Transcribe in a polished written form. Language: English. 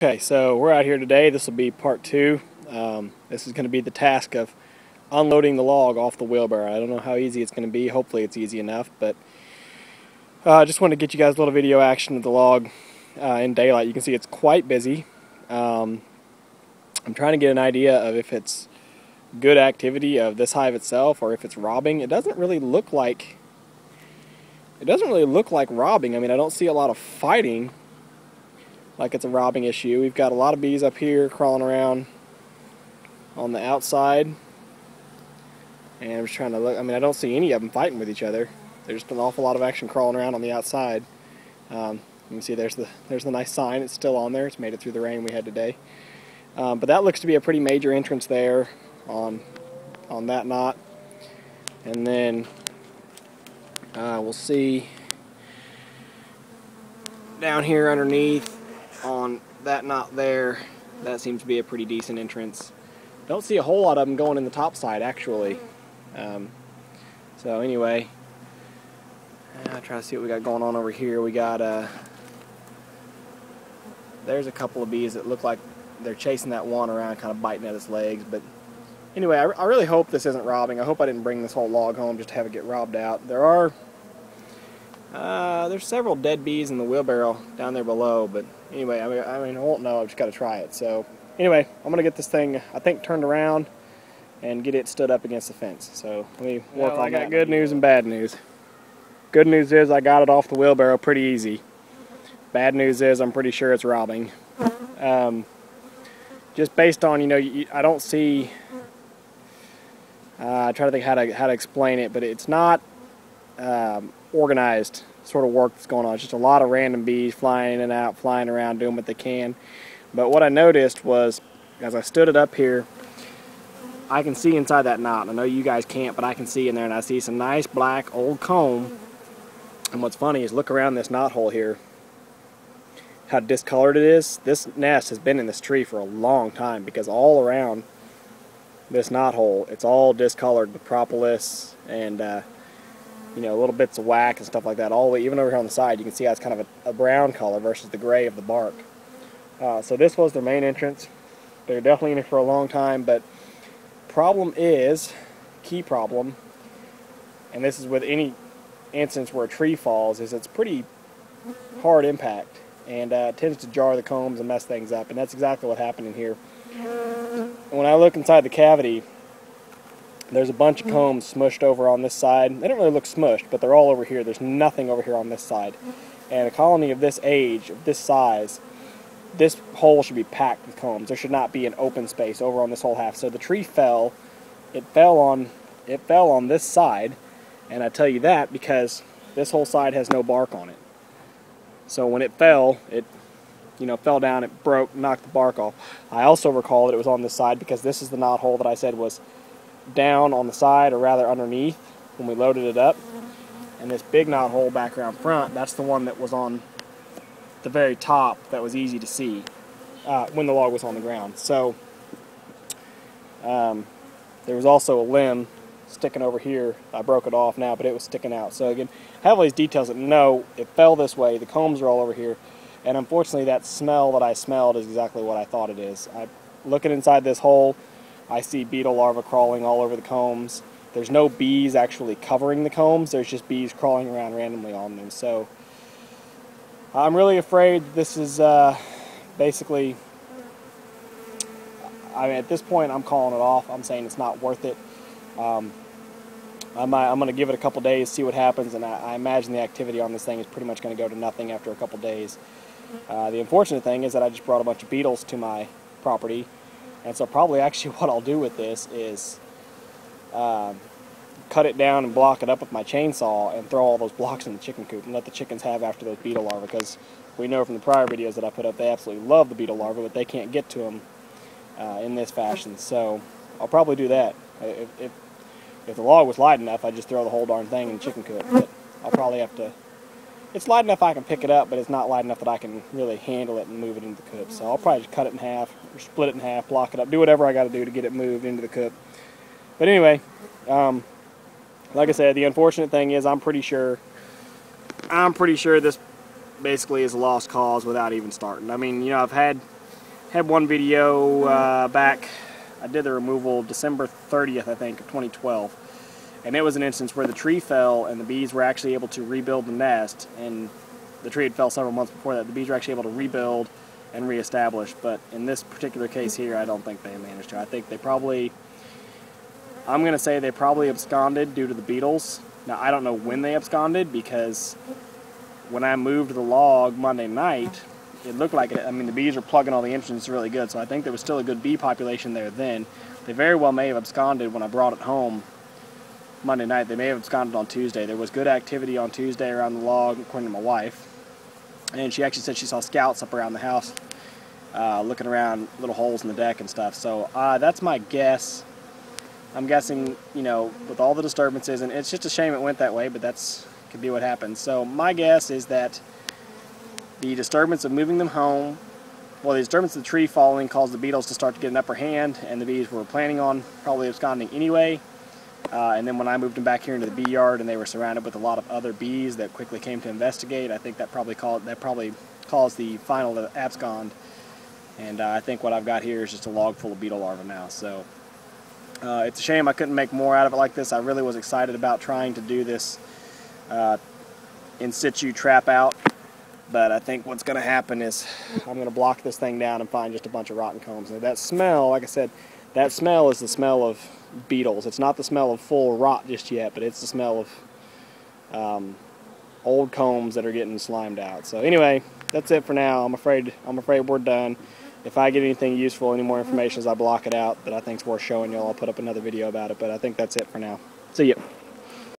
Okay, so we're out here today. This will be part two. This is going to be the task of unloading the log off the wheelbarrow. I don't know how easy it's going to be. Hopefully it's easy enough, but I just want to get you guys a little video action of the log in daylight. You can see it's quite busy. I'm trying to get an idea of if it's good activity of this hive itself or if it's robbing. It doesn't really look like robbing. I mean, I don't see a lot of fighting like it's a robbing issue. We've got a lot of bees up here crawling around on the outside, and I'm just trying to look. I mean, I don't see any of them fighting with each other. There's just an awful lot of action crawling around on the outside. You can see there's the nice sign. It's still on there. It's made it through the rain we had today. But that looks to be a pretty major entrance there on that knot. And then we'll see down here underneath on that knot there. That seems to be a pretty decent entrance. Don't see a whole lot of them going in the top side actually. So anyway, I'll try to see what we got going on over here. We got there's a couple of bees that look like they're chasing that one around, kind of biting at its legs. But anyway, I really hope this isn't robbing. I hope I didn't bring this whole log home just to have it get robbed out. There's several dead bees in the wheelbarrow down there below, but anyway, I mean I won't know. I've just got to try it. So anyway, I'm gonna get this thing, I think, turned around and get it stood up against the fence. So let me work on that. I got good news and bad news. Good news is I got it off the wheelbarrow pretty easy. Bad news is I'm pretty sure it's robbing. Just based on, I don't see. I try to think how to explain it, but it's not organized sort of work that's going on. It's just a lot of random bees flying in and out, flying around, doing what they can. But what I noticed was, as I stood it up here, I can see inside that knot. I know you guys can't, but I can see in there, and I see some nice black old comb. And what's funny is, look around this knot hole here, how discolored it is. This nest has been in this tree for a long time, because all around this knot hole, it's all discolored with propolis and little bits of wax and stuff like that. All the way, even over here on the side, you can see how it's kind of a brown color versus the gray of the bark. So this was their main entrance. They're definitely in it for a long time, but key problem, and this is with any instance where a tree falls, is it's pretty hard impact, and it tends to jar the combs and mess things up, and that's exactly what happened in here. When I look inside the cavity, there's a bunch of combs smushed over on this side. They don't really look smushed, but they're all over here. There's nothing over here on this side. And a colony of this age, of this size, this hole should be packed with combs. There should not be an open space over on this whole half. So the tree fell. It fell on this side, and I tell you that because this whole side has no bark on it. So when it fell, it fell down, it broke, knocked the bark off. I also recall that it was on this side because this is the knot hole that I said was down on the side, or rather underneath, when we loaded it up. And this big knot hole back around front, that's the one that was on the very top, that was easy to see when the log was on the ground. So there was also a limb sticking over here. I broke it off now, but it was sticking out. So again, I have all these details that no, it fell this way, the combs are all over here, and unfortunately that smell that I smelled is exactly what I thought it is. Looking inside this hole, I see beetle larvae crawling all over the combs. There's no bees actually covering the combs. There's just bees crawling around randomly on them. So I'm really afraid this is basically, at this point I'm calling it off. I'm saying it's not worth it. I'm going to give it a couple days, see what happens, and I imagine the activity on this thing is pretty much going to go to nothing after a couple days. The unfortunate thing is that I just brought a bunch of beetles to my property. And so probably actually what I'll do with this is cut it down and block it up with my chainsaw and throw all those blocks in the chicken coop and let the chickens have after those beetle larvae, because we know from the prior videos that I put up they absolutely love the beetle larvae, but they can't get to them in this fashion. So I'll probably do that. If the log was light enough, I'd just throw the whole darn thing in the chicken coop. But I'll probably have to. It's light enough I can pick it up, but it's not light enough that I can really handle it and move it into the coop. So I'll probably just cut it in half, or split it in half, block it up, do whatever I got to do to get it moved into the coop. But anyway, like I said, the unfortunate thing is I'm pretty sure this basically is a lost cause without even starting. I mean, I've had Had one video back, I did the removal December 30th, I think, of 2012. And it was an instance where the tree fell and the bees were actually able to rebuild the nest. And the tree had fell several months before that. The bees were actually able to rebuild and reestablish. But in this particular case here, I don't think they managed to. I think they probably, I'm going to say they probably absconded due to the beetles. Now, I don't know when they absconded, because when I moved the log Monday night, it looked like it. I mean, the bees were plugging all the entrances really good, so I think there was still a good bee population there then. They very well may have absconded when I brought it home Monday night. They may have absconded on Tuesday. There was good activity on Tuesday around the log, according to my wife. And she actually said she saw scouts up around the house looking around little holes in the deck and stuff. So that's my guess. I'm guessing, you know, with all the disturbances, and it's just a shame it went that way, but that's could be what happened. So my guess is that the disturbance of moving them home, well, the disturbance of the tree falling caused the beetles to start to get an upper hand, and the bees were planning on probably absconding anyway. And then when I moved them back here into the bee yard and they were surrounded with a lot of other bees that quickly came to investigate, I think that probably caused the final abscond. And I think what I've got here is just a log full of beetle larvae now. So it's a shame I couldn't make more out of it like this. I really was excited about trying to do this in situ trap out. But I think what's going to happen is I'm going to block this thing down and find just a bunch of rotten combs. And that smell, like I said, that smell is the smell of beetles. It's not the smell of full rot just yet, but it's the smell of old combs that are getting slimed out. So anyway, that's it for now. I'm afraid we're done. If I get anything useful, any more information as I block it out that I think is worth showing y'all, I'll put up another video about it. But I think that's it for now. See ya.